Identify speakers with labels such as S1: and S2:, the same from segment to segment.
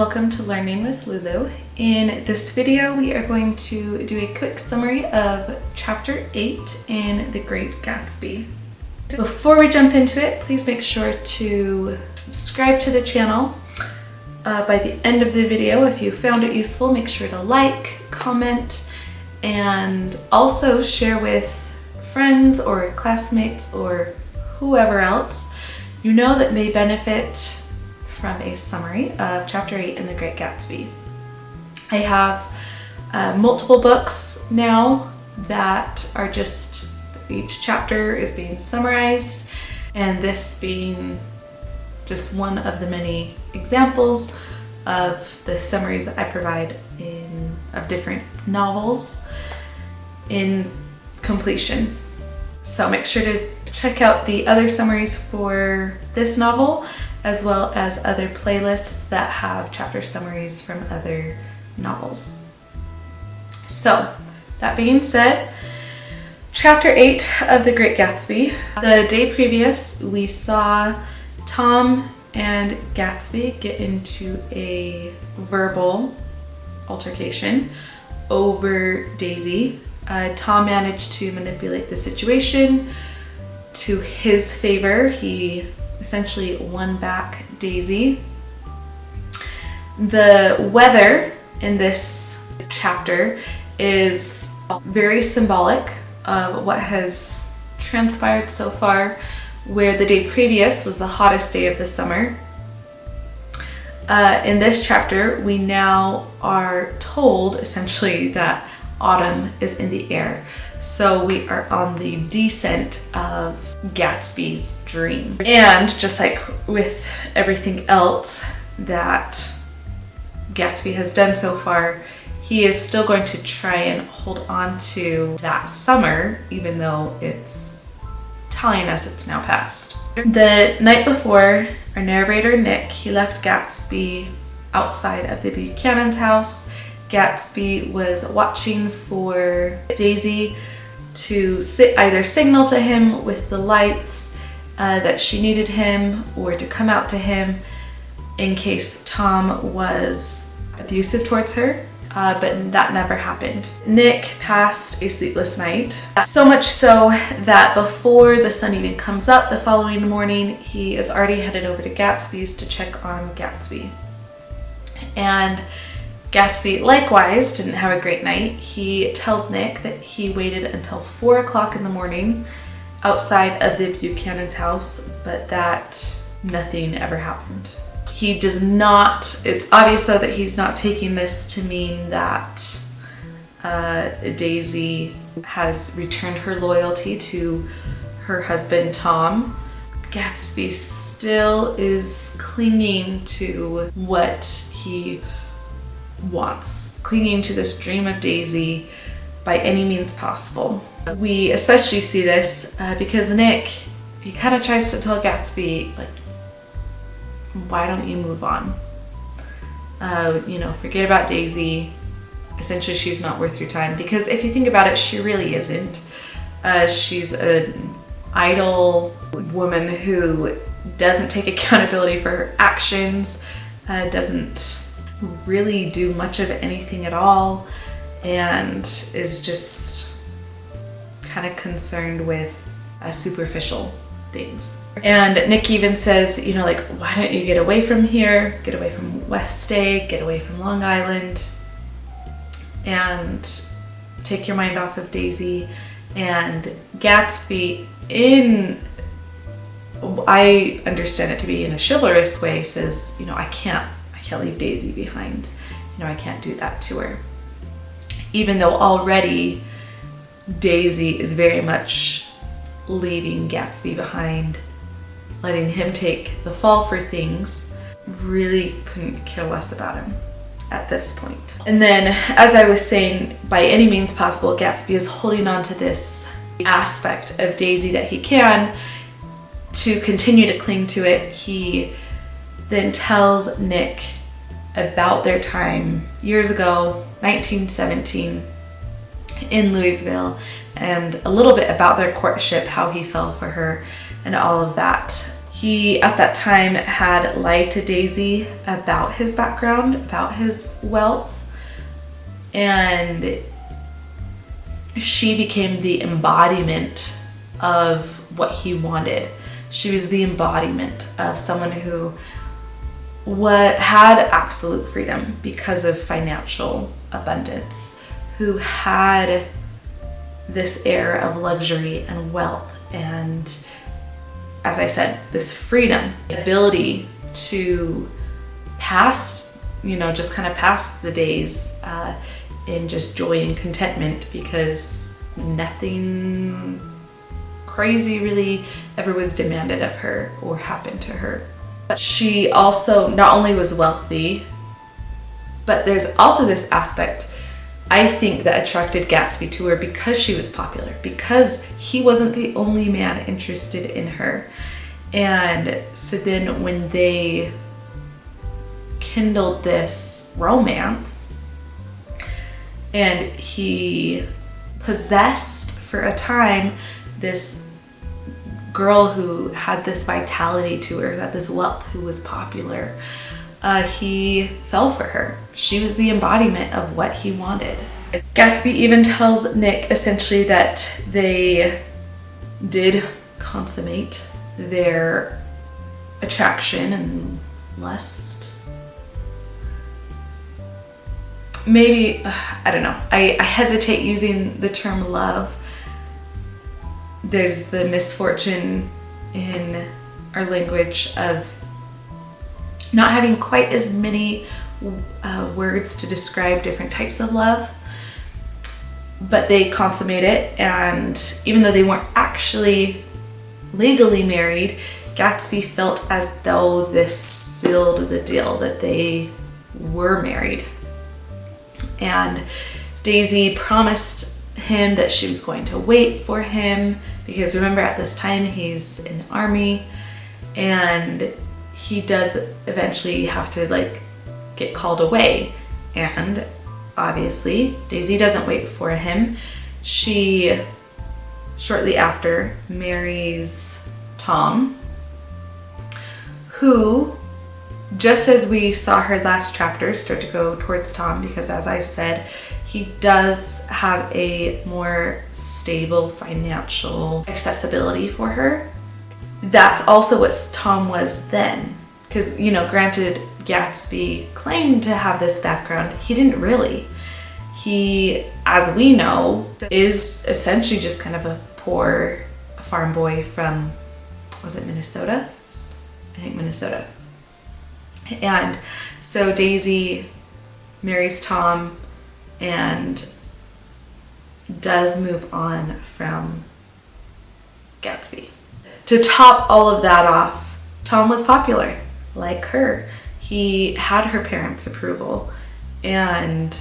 S1: welcome to Learning with Lulu. In this video, we are going to do a quick summary of Chapter 8 in The Great Gatsby. Before we jump into it, please make sure to subscribe to the channel. By the end of the video, if you found it useful, make sure to like, comment, and also share with friends or classmates or whoever else you know that may benefit from a summary of Chapter 8 in The Great Gatsby. I have multiple books now that are just, each chapter is being summarized, and this being just one of the many examples of the summaries that I provide of different novels in completion. So make sure to check out the other summaries for this novel, as well as other playlists that have chapter summaries from other novels. So, that being said, Chapter 8 of The Great Gatsby. The day previous, we saw Tom and Gatsby get into a verbal altercation over Daisy. Tom managed to manipulate the situation to his favor. He essentially won back Daisy. The weather in this chapter is very symbolic of what has transpired so far, where the day previous was the hottest day of the summer. In this chapter, we now are told essentially that autumn is in the air. So we are on the descent of Gatsby's dream. And just like with everything else that Gatsby has done so far, he is still going to try and hold on to that summer, even though it's telling us it's now past. The night before, our narrator Nick, he left Gatsby outside of the Buchanan's house. Gatsby was watching for Daisy to either signal to him with the lights that she needed him, or to come out to him in case Tom was abusive towards her, but that never happened. Nick passed a sleepless night, so much so that before the sun even comes up the following morning, he is already headed over to Gatsby's to check on Gatsby. And Gatsby likewise didn't have a great night. He tells Nick that he waited until 4 o'clock in the morning outside of the Buchanan's house, but that nothing ever happened. He does not, it's obvious though that he's not taking this to mean that Daisy has returned her loyalty to her husband Tom. Gatsby still is clinging to what he wants, clinging to this dream of Daisy by any means possible. We especially see this because Nick, he kind of tries to tell Gatsby, like, why don't you move on? Forget about Daisy. Essentially, she's not worth your time. Because if you think about it, she really isn't. She's an idle woman who doesn't take accountability for her actions, doesn't really do much of anything at all, and is just kind of concerned with superficial things. And Nick even says, why don't you get away from here, get away from West Day, get away from Long Island, and take your mind off of Daisy. And Gatsby, I understand it to be in a chivalrous way, says, I can't leave Daisy behind. I can't do that to her. Even though already Daisy is very much leaving Gatsby behind, letting him take the fall for things, really couldn't care less about him at this point. And then, as I was saying, by any means possible, Gatsby is holding on to this aspect of Daisy that he can to continue to cling to it. He then tells Nick about their time years ago, 1917, in Louisville, and a little bit about their courtship, how he fell for her, and all of that. He, at that time, had lied to Daisy about his background, about his wealth, and she became the embodiment of what he wanted. She was the embodiment of someone who had absolute freedom because of financial abundance, who had this air of luxury and wealth, and as I said, this freedom, ability to just kind of pass the days in just joy and contentment, because nothing crazy really ever was demanded of her or happened to her. But she also not only was wealthy, but there's also this aspect, I think, that attracted Gatsby to her because she was popular, because he wasn't the only man interested in her. And so then when they kindled this romance and he possessed for a time this girl who had this vitality to her, who had this wealth, who was popular, he fell for her. She was the embodiment of what he wanted. Gatsby even tells Nick essentially that they did consummate their attraction and lust. Maybe, I don't know. I hesitate using the term love. There's the misfortune in our language of not having quite as many words to describe different types of love, but they consummate it, and even though they weren't actually legally married, Gatsby felt as though this sealed the deal, that they were married. And Daisy promised him that she was going to wait for him, because remember, at this time he's in the army, and he does eventually have to get called away. And obviously Daisy doesn't wait for him. She shortly after marries Tom, who, just as we saw her last chapter start to go towards Tom, because as I said, he does have a more stable financial accessibility for her. That's also what Tom was then. Because, granted, Gatsby claimed to have this background. He didn't really. He, as we know, is essentially just kind of a poor farm boy from, was it Minnesota? I think Minnesota. And so Daisy marries Tom and does move on from Gatsby. To top all of that off, Tom was popular, like her. He had her parents' approval, and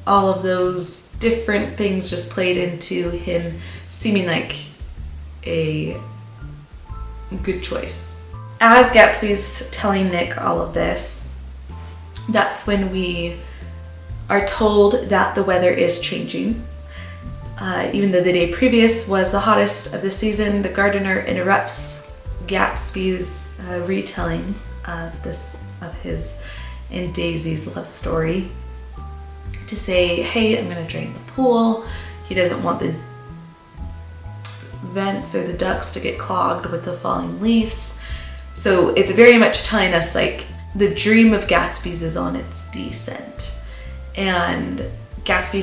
S1: all of those different things just played into him seeming like a good choice. As Gatsby's telling Nick all of this, that's when we are told that the weather is changing. Even though the day previous was the hottest of the season, the gardener interrupts Gatsby's retelling of his and Daisy's love story to say, hey, I'm gonna drain the pool. He doesn't want the vents or the ducts to get clogged with the falling leaves. So it's very much telling us the dream of Gatsby's is on its descent. And Gatsby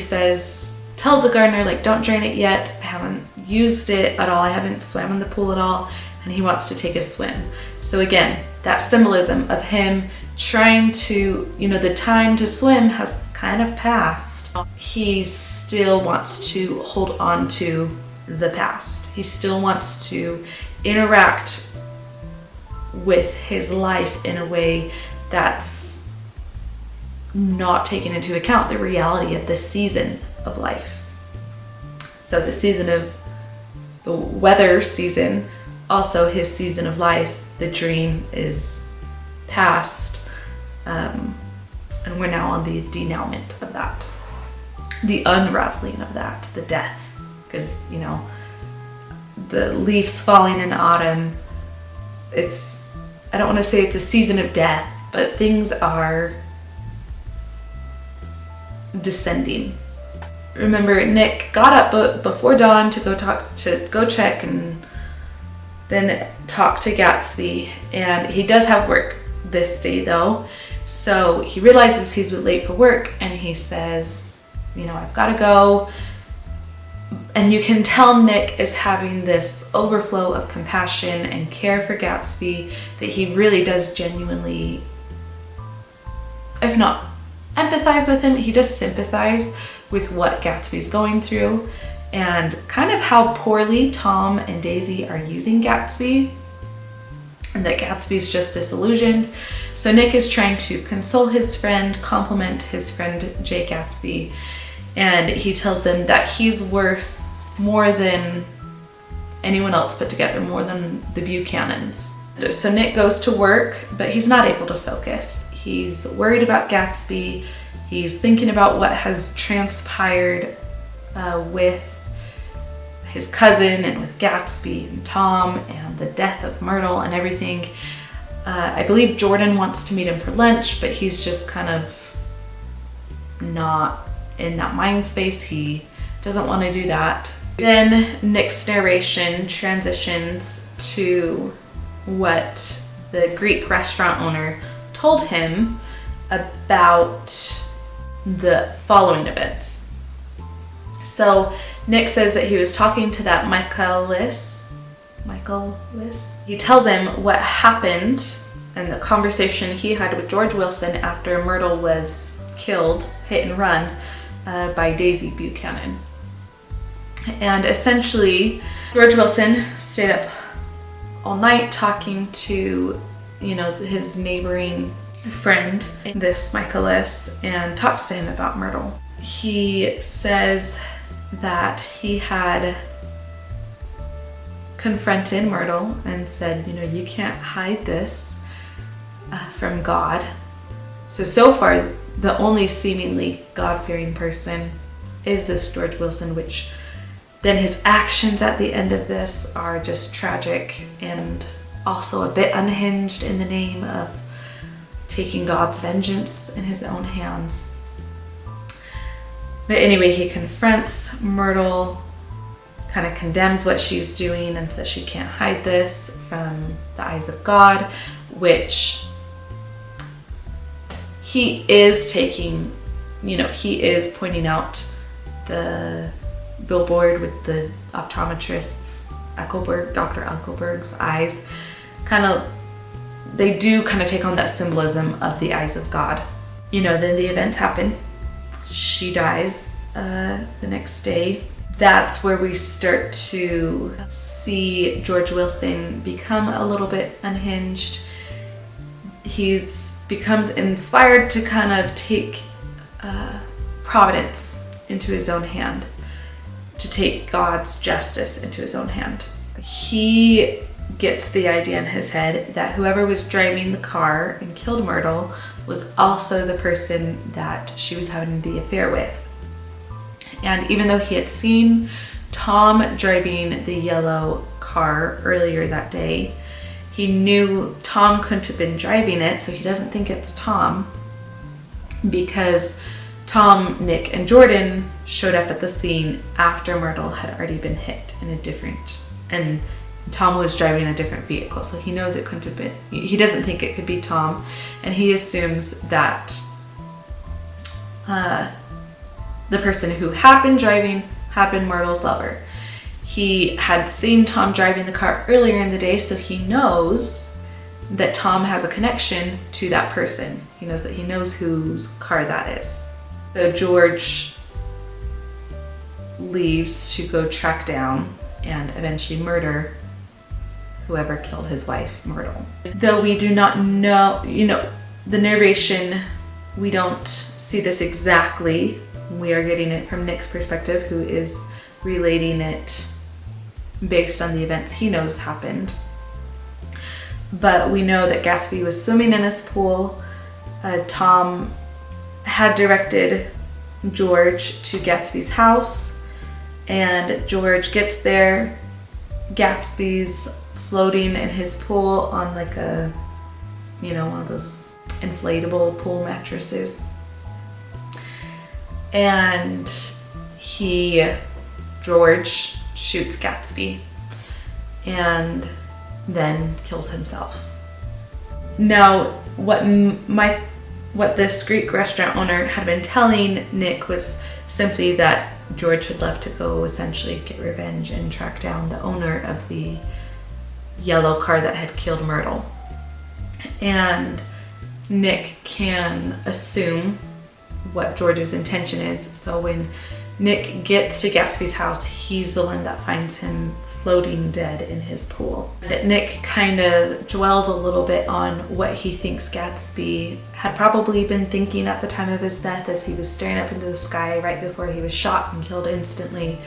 S1: tells the gardener, don't drain it yet. I haven't used it at all. I haven't swam in the pool at all. And he wants to take a swim. So again, that symbolism of him trying to, the time to swim has kind of passed. He still wants to hold on to the past. He still wants to interact with his life in a way that's not taking into account the reality of the season of life. So the season of the weather season, also his season of life, the dream is past, and we're now on the denouement of that, the unraveling of that, the death, because the leaves falling in autumn I don't want to say it's a season of death, but things are descending. Remember, Nick got up before dawn to go check and then talk to Gatsby, and he does have work this day though. So he realizes he's late for work and he says, I've got to go. And you can tell Nick is having this overflow of compassion and care for Gatsby, that he really does genuinely, if not empathize with him, he does sympathize with what Gatsby's going through and kind of how poorly Tom and Daisy are using Gatsby, and that Gatsby's just disillusioned. So Nick is trying to console his friend, compliment his friend Jay Gatsby, and he tells them that he's worth more than anyone else put together, more than the Buchanans. So Nick goes to work, but he's not able to focus. He's worried about Gatsby. He's thinking about what has transpired with his cousin and with Gatsby and Tom and the death of Myrtle and everything. I believe Jordan wants to meet him for lunch, but he's just kind of not in that mind space. He doesn't want to do that. Then Nick's narration transitions to what the Greek restaurant owner told him about the following events. So Nick says that he was talking to that Michaelis. He tells him what happened and the conversation he had with George Wilson after Myrtle was killed, hit and run, by Daisy Buchanan. And essentially, George Wilson stayed up all night talking to, his neighboring friend, this Michaelis, and talks to him about Myrtle. He says that he had confronted Myrtle and said, you can't hide this from God. So far, the only seemingly God-fearing person is this George Wilson, which then his actions at the end of this are just tragic and also a bit unhinged in the name of taking God's vengeance in his own hands. But anyway, he confronts Myrtle, kind of condemns what she's doing and says she can't hide this from the eyes of God, which he is taking, he is pointing out the billboard with the optometrist's Dr. Eckelberg's eyes. They do kind of take on that symbolism of the eyes of God. Then the events happen. She dies the next day. That's where we start to see George Wilson become a little bit unhinged. Becomes inspired to kind of take providence into his own hand, to take God's justice into his own hand. He gets the idea in his head that whoever was driving the car and killed Myrtle was also the person that she was having the affair with. And even though he had seen Tom driving the yellow car earlier that day, he knew Tom couldn't have been driving it, so he doesn't think it's Tom, because Tom, Nick, and Jordan showed up at the scene after Myrtle had already been hit and Tom was driving a different vehicle, so he knows it couldn't have been, he doesn't think it could be Tom, and he assumes that the person who had been driving had been Myrtle's lover. He had seen Tom driving the car earlier in the day, so he knows that Tom has a connection to that person. He knows whose car that is. So George leaves to go track down and eventually murder whoever killed his wife, Myrtle. Though we do not know, the narration, we don't see this exactly. We are getting it from Nick's perspective, who is relating it based on the events he knows happened. But we know that Gatsby was swimming in his pool. Tom had directed George to Gatsby's house, and George gets there. Gatsby's floating in his pool on like a, you know, one of those inflatable pool mattresses. And George shoots Gatsby and then kills himself. Now, what this Greek restaurant owner had been telling Nick was simply that George had left to go essentially get revenge and track down the owner of the yellow car that had killed Myrtle. And Nick can assume what George's intention is. So when Nick gets to Gatsby's house, he's the one that finds him floating dead in his pool. Nick kind of dwells a little bit on what he thinks Gatsby had probably been thinking at the time of his death, as he was staring up into the sky right before he was shot and killed instantly,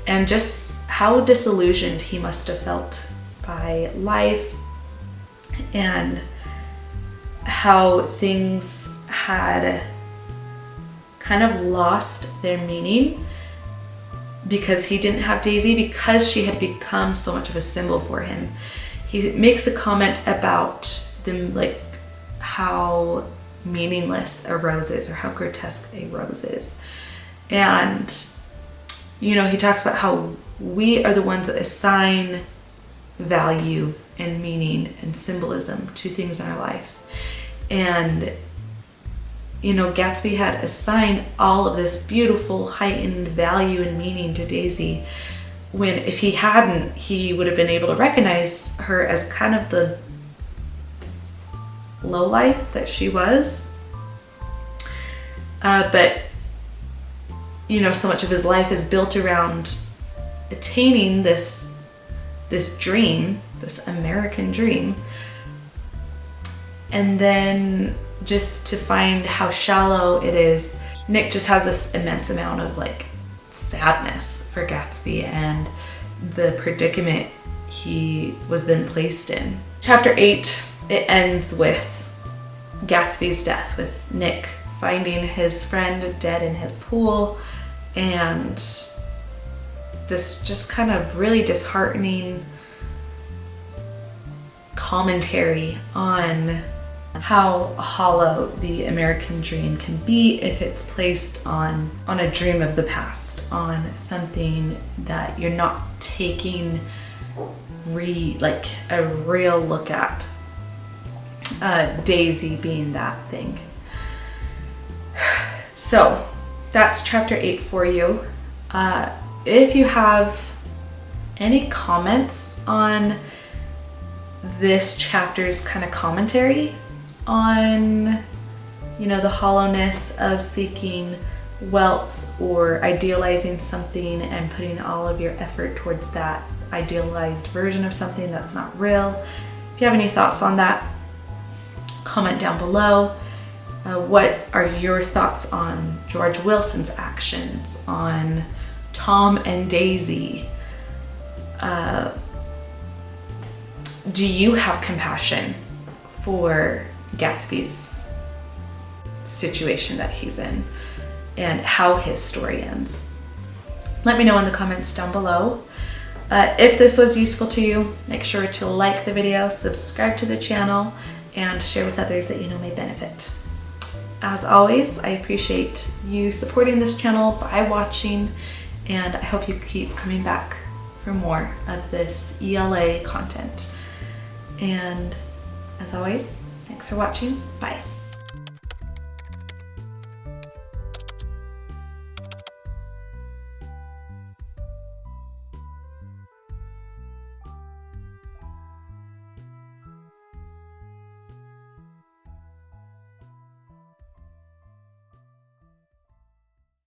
S1: and just how disillusioned he must have felt by life, and how things had kind of lost their meaning because he didn't have Daisy, because she had become so much of a symbol for him. He makes a comment about them, like how meaningless a rose is, or how grotesque a rose is. And, you know, he talks about how we are the ones that assign value and meaning and symbolism to things in our lives. And, you know, Gatsby had assigned all of this beautiful heightened value and meaning to Daisy, when if he hadn't, he would have been able to recognize her as kind of the lowlife that she was. But, you know, so much of his life is built around attaining this dream, this American dream, and then just to find how shallow it is. Nick just has this immense amount of like sadness for Gatsby and the predicament he was then placed in. Chapter 8, it ends with Gatsby's death, with Nick finding his friend dead in his pool, and this just kind of really disheartening commentary on how hollow the American dream can be if it's placed on a dream of the past, on something that you're not taking like a real look at. Daisy being that thing. So that's chapter 8 for you. If you have any comments on this chapter's kind of commentary on, you know, the hollowness of seeking wealth or idealizing something and putting all of your effort towards that idealized version of something that's not real. If you have any thoughts on that, comment down below. What are your thoughts on George Wilson's actions, on Tom and Daisy? Do you have compassion for Gatsby's situation that he's in and how his story ends? Let me know in the comments down below. If this was useful to you, make sure to like the video, subscribe to the channel, and share with others that you know may benefit. As always, I appreciate you supporting this channel by watching, and I hope you keep coming back for more of this ELA content. And as always, thanks for watching. Bye.